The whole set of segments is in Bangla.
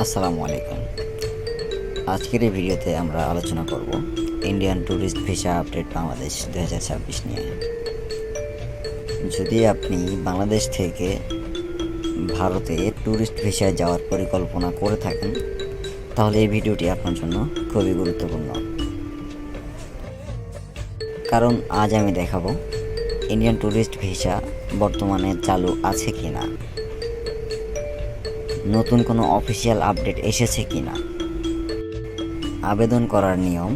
আসসালামু আলাইকুম। আজকের এই ভিডিওতে আমরা আলোচনা করব Indian tourist visa update Bangladesh 2026 নিয়ে। যদি আপনি বাংলাদেশ থেকে ভারতে ট্যুরিস্ট ভিসায় যাওয়ার পরিকল্পনা করে থাকেন তাহলে এই ভিডিওটি আপনার জন্য খুবই গুরুত্বপূর্ণ, কারণ আজ আমি দেখাবো ইন্ডিয়ান ট্যুরিস্ট ভিসা বর্তমানে চালু আছে কিনা, নতুন কোনো অফিসিয়াল আপডেট এসেছে কিনা, আবেদন করার নিয়ম,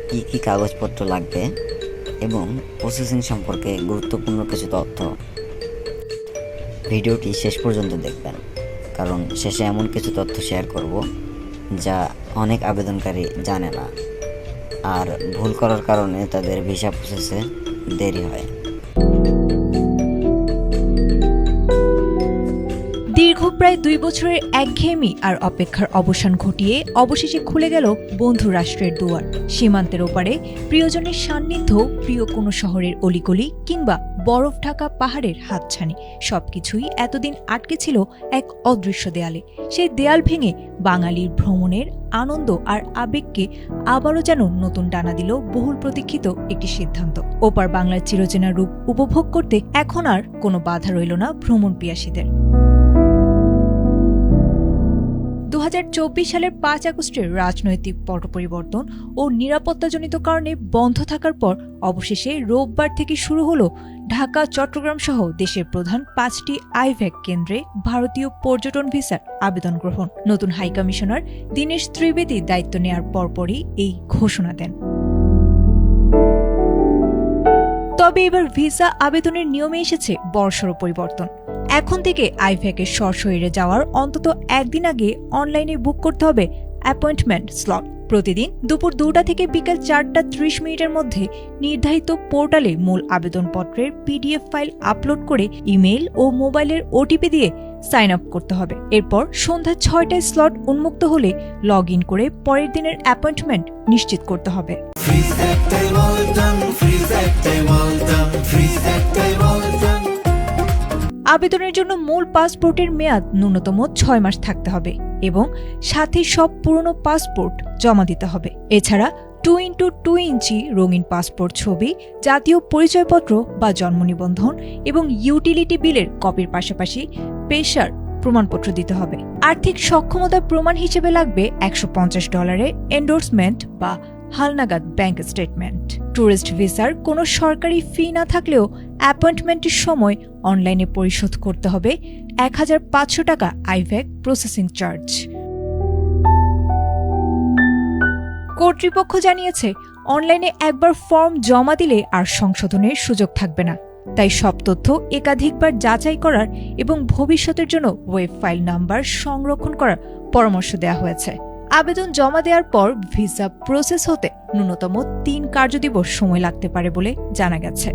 কী কী কাগজপত্র লাগবে এবং প্রসেসিং সম্পর্কে গুরুত্বপূর্ণ কিছু তথ্য। ভিডিওটি শেষ পর্যন্ত দেখবেন, কারণ শেষে এমন কিছু তথ্য শেয়ার করব যা অনেক আবেদনকারী জানে না, আর ভুল করার কারণে তাদের ভিসা প্রসেসে দেরি হয়। দীর্ঘ প্রায় 2 বছরের একঘেয়েমি আর অপেক্ষার অবসান ঘটিয়ে অবশেষে খুলে গেল বন্ধু রাষ্ট্রের দুয়ার। সীমান্তের ওপারে প্রিয়জনের সান্নিধ্য, প্রিয় কোনো শহরের অলিগলি কিংবা বরফ ঢাকা পাহাড়ের হাতছানি, সবকিছুই এতদিন আটকে ছিল এক অদৃশ্য দেয়ালে। সেই দেয়াল ভেঙে বাঙালির ভ্রমণের আনন্দ আর আবেগকে আবারও যেন নতুন ডানা দিল বহুল প্রতীক্ষিত একটি সিদ্ধান্ত। ওপার বাংলার চিরচেনা রূপ উপভোগ করতে এখন আর কোনো বাধা রইল না ভ্রমণ পিয়াসীদের। 2024 সালের 5 আগস্টের রাজনৈতিক পট পরিবর্তন ও নিরাপত্তাজনিত কারণে বন্ধ থাকার পর অবশেষে রোববার থেকে শুরু হলো ঢাকা, চট্টগ্রাম সহ দেশের প্রধান 5টি আইভ্যাক কেন্দ্রে ভারতীয় পর্যটন ভিসার আবেদন গ্রহণ। নতুন হাইকমিশনার দীনেশ ত্রিবেদী দায়িত্ব নেয়ার পরপরই এই ঘোষণা দেন। তবে এবার ভিসা আবেদনের নিয়মে এসেছে বড়সড় পরিবর্তন। এখন থেকে আইভ্যাকের সশরীরে যাওয়ার অন্তত একদিন আগে অনলাইনে বুক করতে হবে অ্যাপয়েন্টমেন্ট স্লট। প্রতিদিন দুপুর 2টা থেকে বিকেল 4টা 30 মিনিটের মধ্যে নির্ধারিত পোর্টালে মূল আবেদনপত্রের PDF ফাইল আপলোড করে ইমেইল ও মোবাইলের OTP দিয়ে সাইন আপ করতে হবে। এরপর সন্ধ্যা 6টায় স্লট উন্মুক্ত হলে লগ ইন করে পরের দিনের অ্যাপয়েন্টমেন্ট নিশ্চিত করতে হবে। আবেদনের জন্য মূল পাসপোর্টের মেয়াদ ন্যূনতম 6 মাস থাকতে হবে এবং সাথে সব পুরনো পাসপোর্ট জমা দিতে হবে। এছাড়া 2x2 ইঞ্চি রঙিন পাসপোর্ট ছবি, জাতীয় পরিচয়পত্র বা জন্ম নিবন্ধন এবং ইউটিলিটি বিলের কপির পাশাপাশি পেশার প্রমাণপত্র দিতে হবে। আর্থিক সক্ষমতার প্রমাণ হিসেবে লাগবে $150 এন্ডোর্সমেন্ট বা হালনাগাদ ব্যাংক স্টেটমেন্ট। ট্যুরিস্ট ভিসার কোনো সরকারি ফি না থাকলেও অ্যাপয়েন্টমেন্টের সময় অনলাইনে পরিশোধ করতে হবে $1,500 আইভ্যাক প্রসেসিং চার্জ। কর্তৃপক্ষ জানিয়েছে, অনলাইনে একবার ফর্ম জমা দিলে আর সংশোধনের সুযোগ থাকবে না। তাই সব তথ্য একাধিকবার যাচাই করার এবং ভবিষ্যতের জন্য ওয়েব ফাইল নাম্বার সংরক্ষণ করার পরামর্শ দেওয়া হয়েছে। আবেদন জমা দেওয়ার পর ভিসা প্রসেস হতে ন্যূনতম 3 কার্যদিবস সময় লাগতে পারে বলে জানা গেছে।